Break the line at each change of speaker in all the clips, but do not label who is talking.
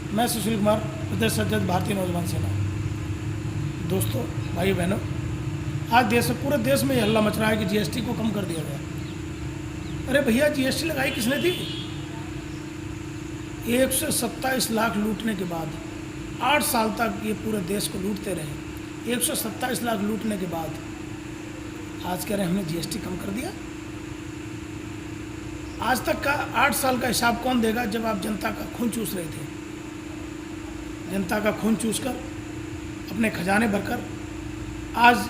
मैं सुशील कुमार, प्रदेश अध्यक्ष भारतीय नौजवान सेना। दोस्तों, भाई बहनों, आज पूरे देश में ये हल्ला मच रहा है कि जीएसटी को कम कर दिया गया। अरे भैया, जीएसटी लगाई किसने थी? 127 लाख लूटने के बाद 8 साल तक ये पूरे देश को लूटते रहे। 127 लाख लूटने के बाद आज कह रहे हैं हमने जीएसटी कम कर दिया। आज तक का 8 साल का हिसाब कौन देगा जब आप जनता का खून चूस रहे थे? जनता का खून चूसकर अपने खजाने भरकर आज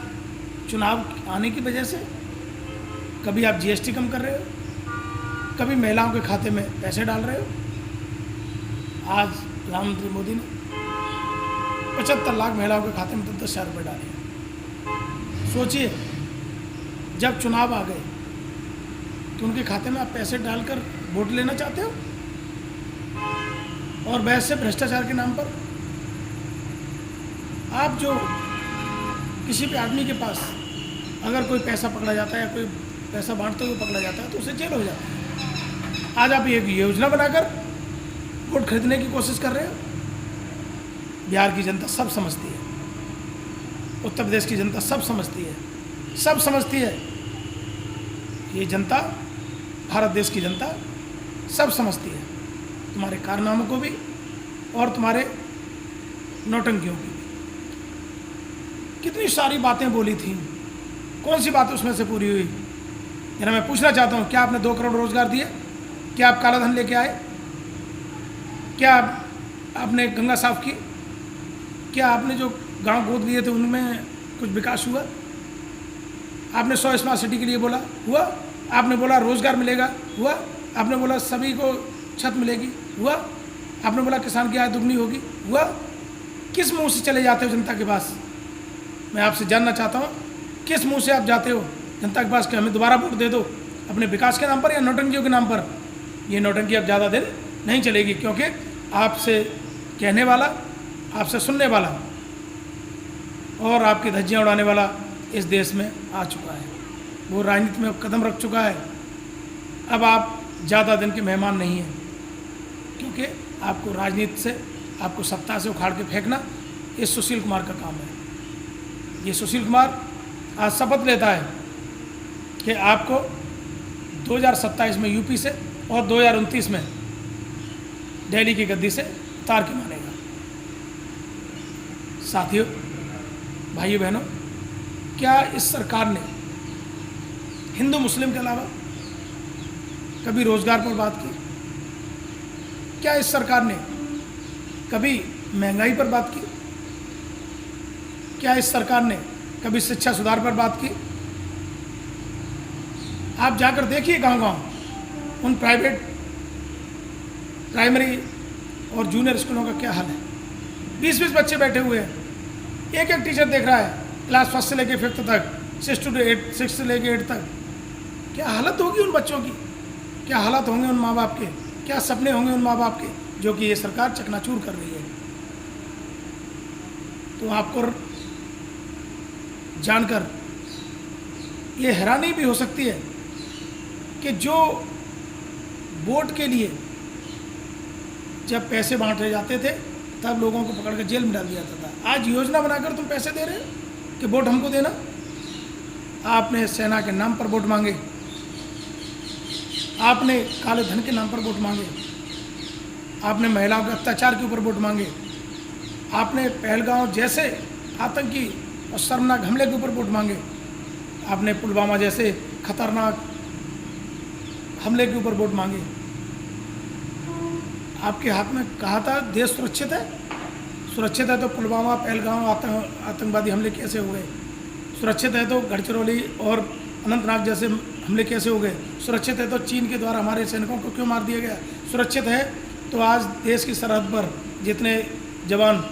चुनाव आने की वजह से कभी आप जीएसटी कम कर रहे हो, कभी महिलाओं के खाते में पैसे डाल रहे हो। आज प्रधानमंत्री मोदी ने 75 लाख महिलाओं के खाते में 10,000 रुपये डाले हैं। सोचिए, जब चुनाव आ गए तो उनके खाते में आप पैसे डालकर वोट लेना चाहते हो, और वैसे भ्रष्टाचार के नाम पर आप जो किसी भी आदमी के पास अगर कोई पैसा पकड़ा जाता है या कोई पैसा बांटते हुए पकड़ा जाता है तो उसे जेल हो जाता है। आज आप एक योजना बनाकर वोट खरीदने की कोशिश कर रहे हो। बिहार की जनता सब समझती है, उत्तर प्रदेश की जनता सब समझती है, सब समझती है। ये जनता, भारत देश की जनता सब समझती है, तुम्हारे कारनामों को भी और तुम्हारे नौटंकियों की भी। कितनी सारी बातें बोली थी, कौन सी बात उसमें से पूरी हुई? जरा मैं पूछना चाहता हूँ, क्या आपने 2 करोड़ रोजगार दिए? क्या आप काला धन लेके आए? क्या आपने गंगा साफ की? क्या आपने जो गांव गोद लिए थे उनमें कुछ विकास हुआ? आपने 100 स्मार्ट सिटी के लिए बोला, हुआ? आपने बोला रोजगार मिलेगा, हुआ? आपने बोला सभी को छत मिलेगी, हुआ? आपने बोला किसान की आय दुगनी होगी, हुआ? किस मुंह से चले जाते हो जनता के पास? मैं आपसे जानना चाहता हूँ, किस मुंह से आप जाते हो जनता के पास कि हमें दोबारा वोट दे दो, अपने विकास के नाम पर या नौटंकियों के नाम पर? ये नौटंकी अब ज़्यादा दिन नहीं चलेगी, क्योंकि आपसे कहने वाला, आपसे सुनने वाला और आपकी धज्जियाँ उड़ाने वाला इस देश में आ चुका है। वो राजनीति में कदम रख चुका है। अब आप ज़्यादा दिन के मेहमान नहीं हैं, क्योंकि आपको राजनीति से, आपको सत्ता से उखाड़ के फेंकना ये सुशील कुमार का काम है। ये सुशील कुमार आज शपथ लेता है कि आपको 2027 में यूपी से और 2029 में दिल्ली की गद्दी से उतार के मानेगा। साथियों, भाइयों बहनों, क्या इस सरकार ने हिंदू मुस्लिम के अलावा कभी रोजगार पर बात की? क्या इस सरकार ने कभी महंगाई पर बात की? क्या इस सरकार ने कभी शिक्षा सुधार पर बात की? आप जाकर देखिए गांव-गांव उन प्राइवेट प्राइमरी और जूनियर स्कूलों का क्या हाल है। 20-20 बच्चे बैठे हुए हैं, एक एक टीचर देख रहा है क्लास 1 से लेकर 5th तक, 6 से लेकर 8 तक। क्या हालत होगी उन बच्चों की? क्या हालत होंगे उन माँ बाप के? क्या सपने होंगे उन माँ बाप के जो कि ये सरकार चकनाचूर कर रही है? तो आपको जानकर ये हैरानी भी हो सकती है कि जो वोट के लिए जब पैसे बांटे जाते थे तब लोगों को पकड़ कर जेल में डाल दिया जाता था, आज योजना बनाकर तुम पैसे दे रहे हो कि वोट हमको देना। आपने सेना के नाम पर वोट मांगे, आपने काले धन के नाम पर वोट मांगे, आपने महिलाओं के अत्याचार के ऊपर वोट मांगे, आपने पहलगांव जैसे आतंकी और शर्मनाक हमले के ऊपर वोट मांगे, आपने पुलवामा जैसे खतरनाक हमले के ऊपर वोट मांगे। आपके हाथ में कहा था देश सुरक्षित है। सुरक्षित है तो पुलवामा, पहलगांव आतंकवादी हमले कैसे हो गए? सुरक्षित है तो गढ़चिरौली और अनंतनाग जैसे हमले कैसे हो गए? सुरक्षित है तो चीन के द्वारा हमारे सैनिकों को क्यों मार दिया गया? सुरक्षित है तो आज देश की सरहद पर जितने जवान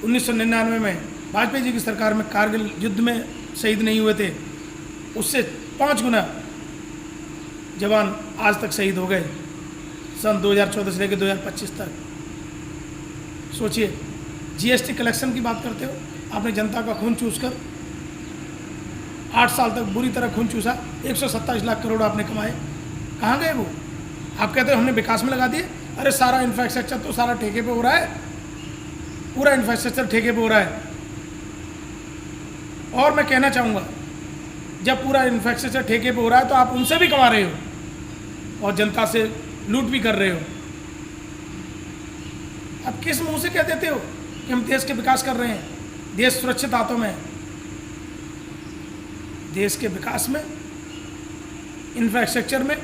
1999 में वाजपेयी जी की सरकार में कारगिल युद्ध में शहीद नहीं हुए थे, उससे 5 गुना जवान आज तक शहीद हो गए, सन 2014 से लेकर 2025 तक। सोचिए, जीएसटी कलेक्शन की बात करते हो, आपने जनता का खून चूसकर 8 साल तक बुरी तरह खून चूसा, 127 लाख करोड़ आपने कमाए। कहाँ गए वो? आप कहते हो हमने विकास में लगा दिए, अरे सारा इंफ्रास्ट्रक्चर तो सारा ठेके पे हो रहा है, पूरा इंफ्रास्ट्रक्चर ठेके पे हो रहा है। और मैं कहना चाहूँगा, जब पूरा इंफ्रास्ट्रक्चर ठेके पे हो रहा है तो आप उनसे भी कमा रहे हो और जनता से लूट भी कर रहे हो। आप किस मुंह से कह देते हो कि हम देश के विकास कर रहे हैं, देश सुरक्षित हाथों में है? देश के विकास में, इंफ्रास्ट्रक्चर में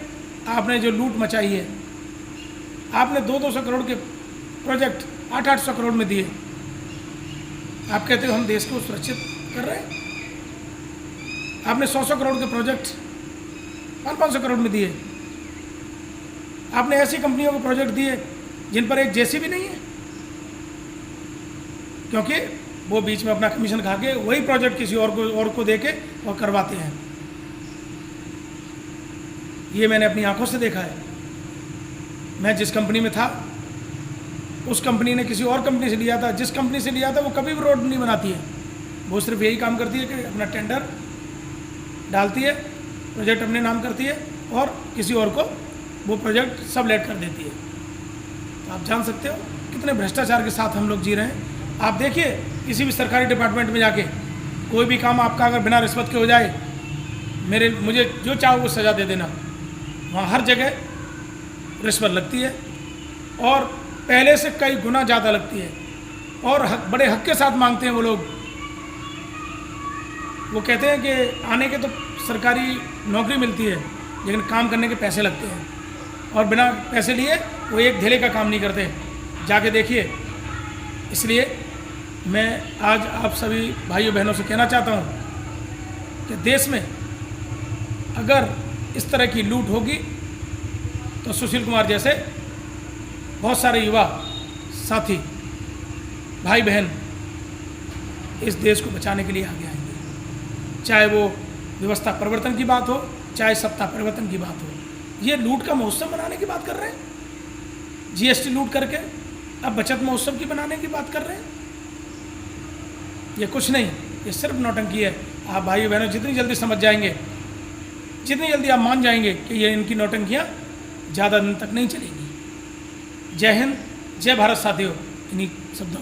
आपने जो लूट मचाई है, आपने 200 करोड़ के प्रोजेक्ट 800 करोड़ में दिए। आप कहते हो हम देश को सुरक्षित कर रहे हैं। आपने 100 करोड़ के प्रोजेक्ट 500 करोड़ में दिए। आपने ऐसी कंपनियों को प्रोजेक्ट दिए जिन पर एक जैसी भी नहीं है, क्योंकि वो बीच में अपना कमीशन खा के वही प्रोजेक्ट किसी और को दे के और करवाते हैं। ये मैंने अपनी आंखों से देखा है। मैं जिस कंपनी में था, उस कंपनी ने किसी और कंपनी से लिया था, जिस कंपनी से लिया था वो कभी भी रोड नहीं बनाती है। वो सिर्फ यही काम करती है कि अपना टेंडर डालती है, प्रोजेक्ट अपने नाम करती है और किसी और को वो प्रोजेक्ट सबलेट कर देती है। तो आप जान सकते हो कितने भ्रष्टाचार के साथ हम लोग जी रहे हैं। आप देखिए किसी भी सरकारी डिपार्टमेंट में जाके, कोई भी काम आपका अगर बिना रिश्वत के हो जाए, मुझे जो चाहो वो सज़ा दे देना, वहाँ हर जगह रिश्वत लगती है और पहले से कई गुना ज़्यादा लगती है और बड़े हक के साथ मांगते हैं वो लोग। वो कहते हैं कि आने के तो सरकारी नौकरी मिलती है, लेकिन काम करने के पैसे लगते हैं और बिना पैसे लिए वो एक धेले का काम नहीं करते। जाके देखिए। इसलिए मैं आज आप सभी भाइयों बहनों से कहना चाहता हूँ कि देश में अगर इस तरह की लूट होगी तो सुशील कुमार जैसे बहुत सारे युवा साथी भाई बहन इस देश को बचाने के लिए आगे आएंगे। चाहे वो व्यवस्था परिवर्तन की बात हो, चाहे सत्ता परिवर्तन की बात हो। ये लूट का महोत्सव बनाने की बात कर रहे हैं, जीएसटी लूट करके अब बचत महोत्सव की बनाने की बात कर रहे हैं। ये कुछ नहीं, ये सिर्फ नौटंकी है। आप भाई बहनों जितनी जल्दी समझ जाएंगे, जितनी जल्दी आप मान जाएंगे कि ये इनकी नौटंकियाँ ज़्यादा दिन तक नहीं चलेंगी। जय हिंद, जय भारत साथियों। इन्हीं शब्दों